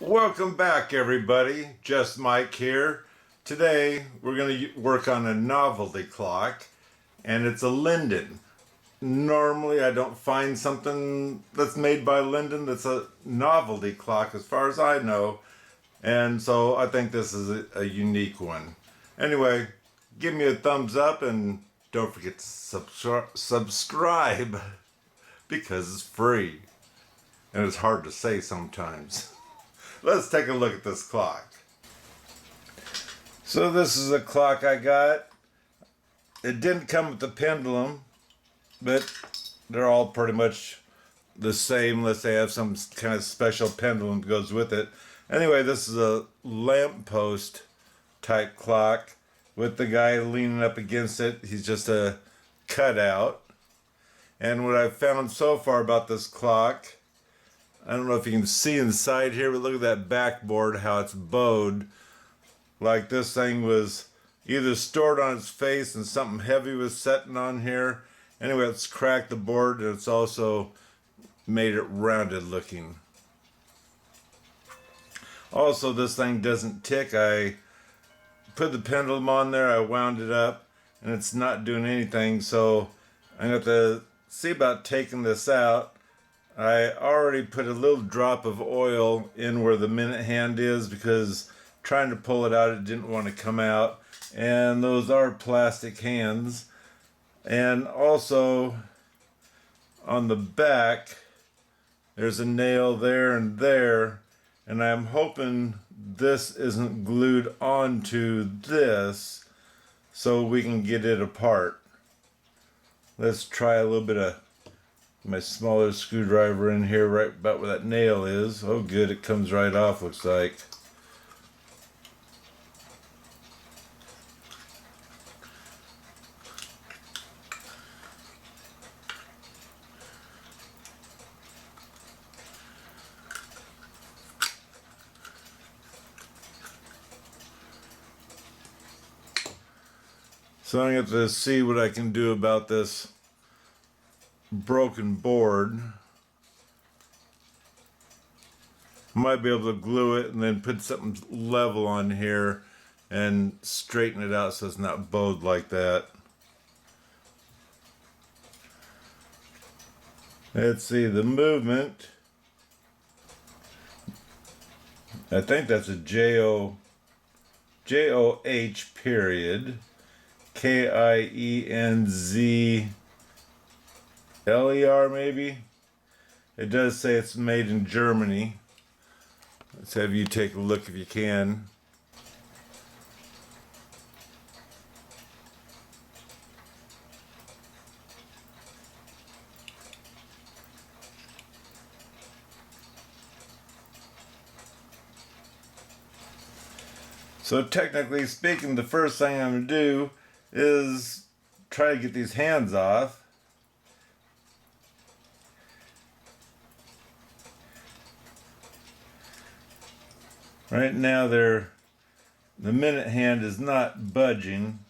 Welcome back, everybody. Just Mike here. Today we're going to work on a novelty clock, and it's a Linden. Normally I don't find something that's made by Linden that's a novelty clock as far as I know, and so I think this is a unique one. Anyway, give me a thumbs up and don't forget to subscribe because it's free and it's hard to say sometimes. Let's take a look at this clock. So this is a clock I got. It didn't come with the pendulum, but they're all pretty much the same unless they have some kind of special pendulum that goes with it. Anyway, this is a lamppost type clock with the guy leaning up against it. He's just a cutout. And what I've found so far about this clock, I don't know if you can see inside here, but look at that backboard, how it's bowed. Like this thing was either stored on its face and something heavy was sitting on here. Anyway, it's cracked the board and it's also made it rounded looking. Also, this thing doesn't tick. I put the pendulum on there, I wound it up, and it's not doing anything. So I'm going to have to see about taking this out. I already put a little drop of oil in where the minute hand is because trying to pull it out, it didn't want to come out. And those are plastic hands. And also on the back, there's a nail there and there. And I'm hoping this isn't glued onto this so we can get it apart. Let's try a little bit of my smaller screwdriver in here right about where that nail is. Oh good, it comes right off, looks like. So I'm going to have to see what I can do about this broken board. Might be able to glue it and then put something level on here and straighten it out so it's not bowed like that. Let's see the movement. I think that's a J-O-H period. K-I-E-N-Z-L-E-R maybe. It does say it's made in Germany. Let's have you take a look if you can. So technically speaking, the first thing I'm going to do is try to get these hands off. Right now the minute hand is not budging.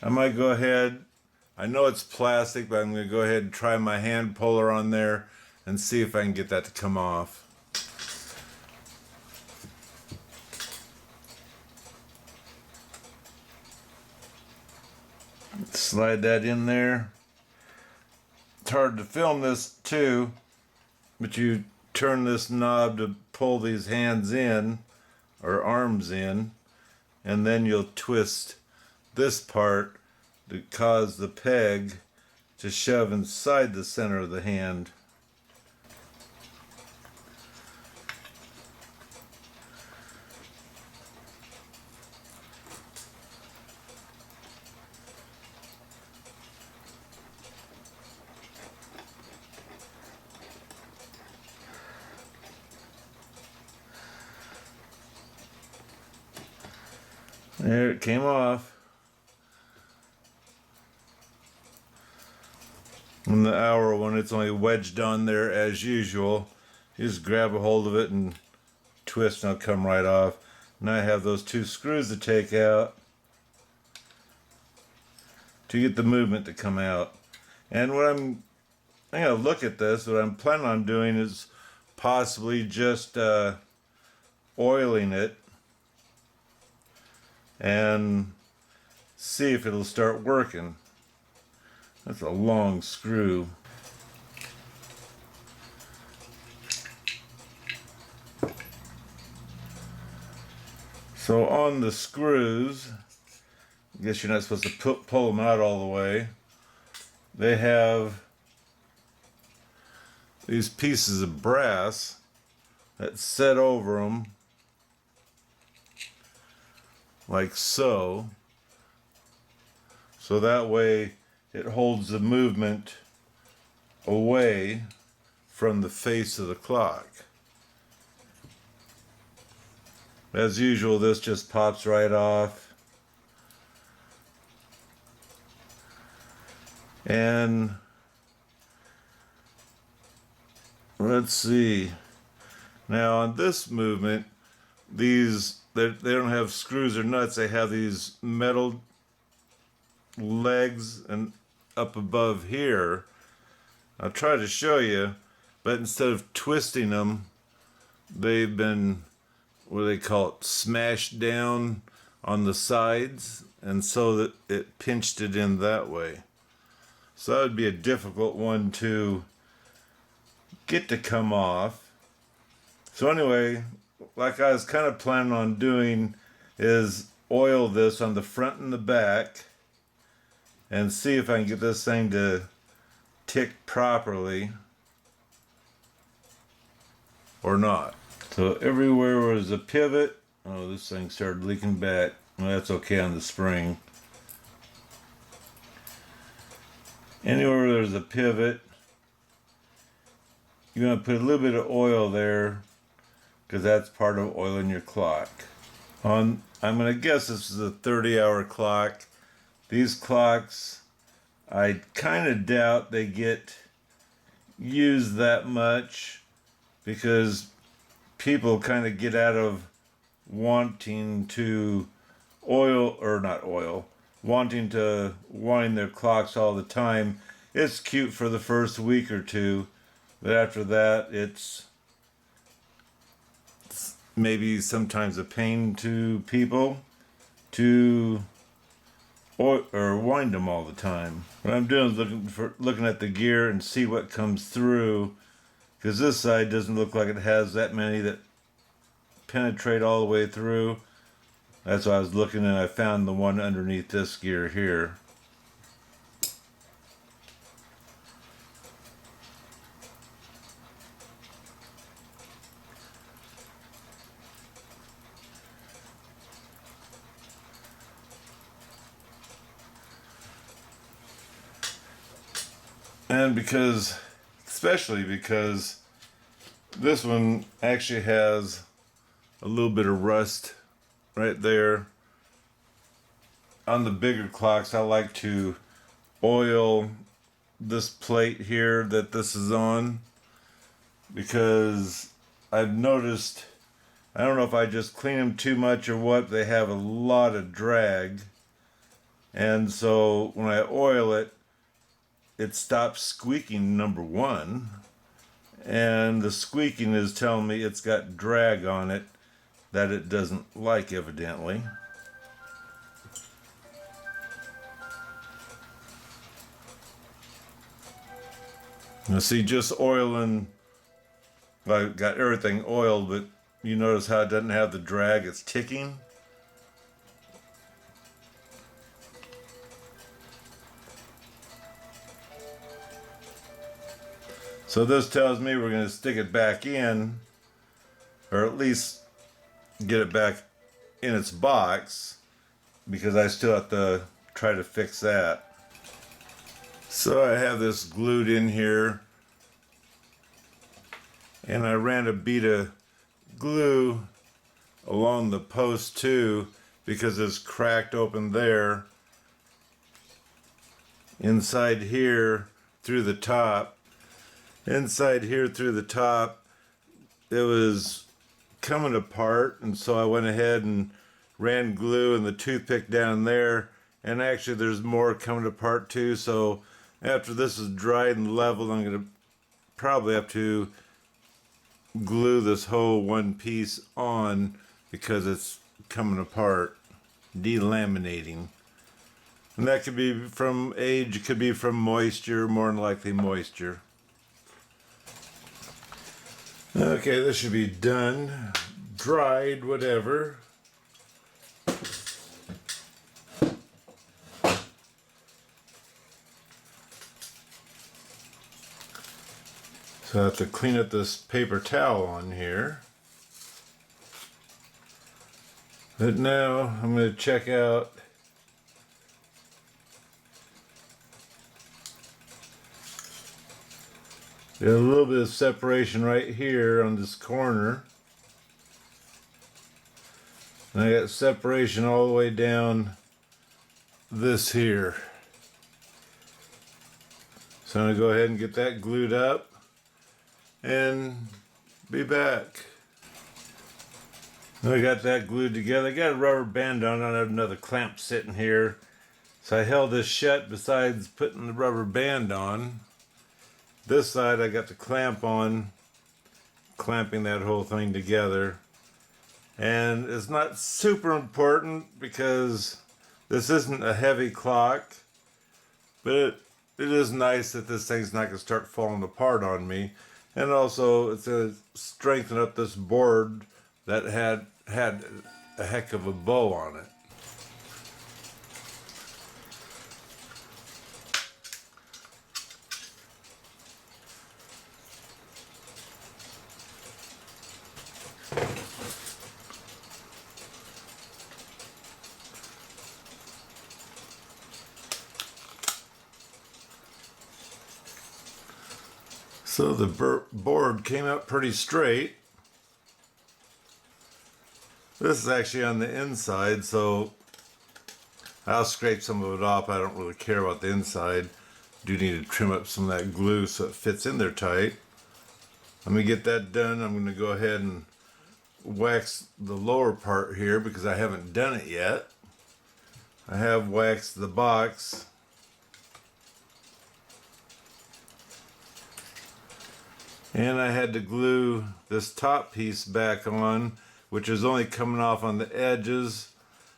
I might go ahead, I know it's plastic, but I'm going to go ahead and try my hand puller on there and see if I can get that to come off. Slide that in there. It's hard to film this too, but you turn this knob to pull these hands in or arms in, and then you'll twist this part to cause the peg to shove inside the center of the hand. There, it came off. And the hour one, it's only wedged on there as usual. You just grab a hold of it and twist and it'll come right off. Now I have those two screws to take out to get the movement to come out. And what I'm going to look at this, what I'm planning on doing is possibly just oiling it and see if it'll start working. That's a long screw. So on the screws, I guess you're not supposed to pull them out all the way. They have these pieces of brass that set over them like so. So that way it holds the movement away from the face of the clock. As usual, this just pops right off. And let's see. Now on this movement, they don't have screws or nuts. They have these metal legs and up above here. I'll try to show you, but instead of twisting them, they've been, what do they call it, smashed down on the sides, and so that it pinched it in that way. So that would be a difficult one to get to come off. So anyway, like I was kind of planning on doing is oil this on the front and the back and see if I can get this thing to tick properly or not. So everywhere was a pivot. Oh, this thing started leaking back. Well, that's okay on the spring. Anywhere there's a pivot, you're going to put a little bit of oil there because that's part of oiling your clock. I'm going to guess this is a 30-hour clock. These clocks, I kind of doubt they get used that much because people kind of get out of wanting to wanting to wind their clocks all the time. It's cute for the first week or two, but after that it's maybe sometimes a pain to people to or wind them all the time. What I'm doing is looking at the gear and see what comes through, because this side doesn't look like it has that many that penetrate all the way through. That's why I was looking, and I found the one underneath this gear here. And especially because this one actually has a little bit of rust right there. On the bigger clocks, I like to oil this plate here that this is on, because I've noticed, I don't know if I just clean them too much or what, they have a lot of drag, and so when I oil it, it stops squeaking, number one, and the squeaking is telling me it's got drag on it that it doesn't like, evidently. Now see, just oiling, well, I got everything oiled, but you notice how it doesn't have the drag, it's ticking. So this tells me we're going to stick it back in, or at least get it back in its box, because I still have to try to fix that. So I have this glued in here, and I ran a bead of glue along the post too, because it's cracked open there. Inside here through the top, it was coming apart, and so I went ahead and ran glue and the toothpick down there, and actually there's more coming apart too. So after this is dried and leveled, I'm going to probably have to glue this whole one piece on because it's coming apart, delaminating. And that could be from age, it could be from moisture, more than likely moisture. Okay, this should be done, dried, whatever. So I have to clean up this paper towel on here. But now I'm going to check out there's a little bit of separation right here on this corner. And I got separation all the way down this here. So I'm going to go ahead and get that glued up and be back. I got that glued together. I got a rubber band on. I have another clamp sitting here. So I held this shut besides putting the rubber band on. This side I got the clamp on, clamping that whole thing together. And it's not super important because this isn't a heavy clock, but it is nice that this thing's not going to start falling apart on me. And also it's going to strengthen up this board that had a heck of a bow on it. So the board came out pretty straight. This is actually on the inside, so I'll scrape some of it off. I don't really care about the inside. Do need to trim up some of that glue so it fits in there tight. Let me get that done. I'm going to go ahead and wax the lower part here because I haven't done it yet. I have waxed the box. And I had to glue this top piece back on, which is only coming off on the edges.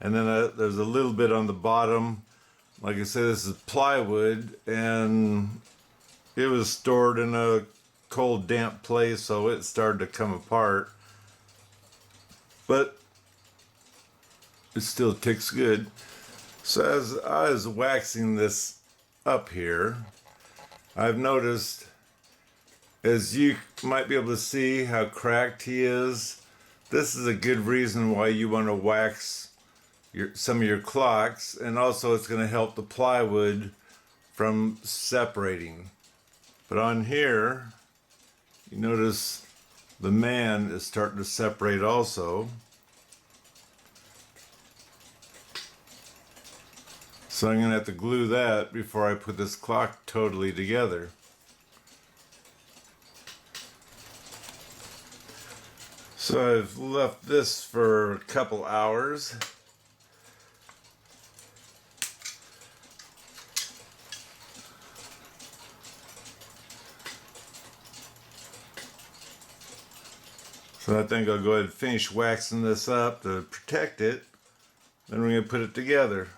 And then there's a little bit on the bottom. Like I said, this is plywood, and it was stored in a cold, damp place, so it started to come apart. But it still ticks good. So as I was waxing this up here, I've noticed, as you might be able to see how cracked he is, this is a good reason why you want to wax some of your clocks, and also it's going to help the plywood from separating. But on here, you notice the man is starting to separate also. So I'm going to have to glue that before I put this clock totally together. So I've left this for a couple hours. So I think I'll go ahead and finish waxing this up to protect it. Then we're going to put it together.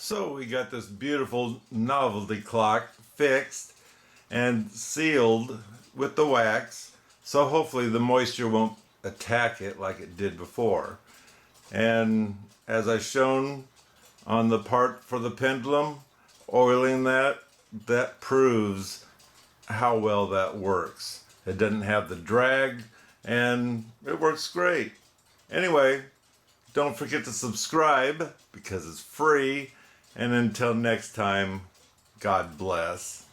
So we got this beautiful novelty clock fixed and sealed with the wax, so hopefully the moisture won't attack it like it did before. And as I've shown on the part for the pendulum, oiling that proves how well that works. It doesn't have the drag, and it works great. Anyway, don't forget to subscribe because it's free. And until next time, God bless.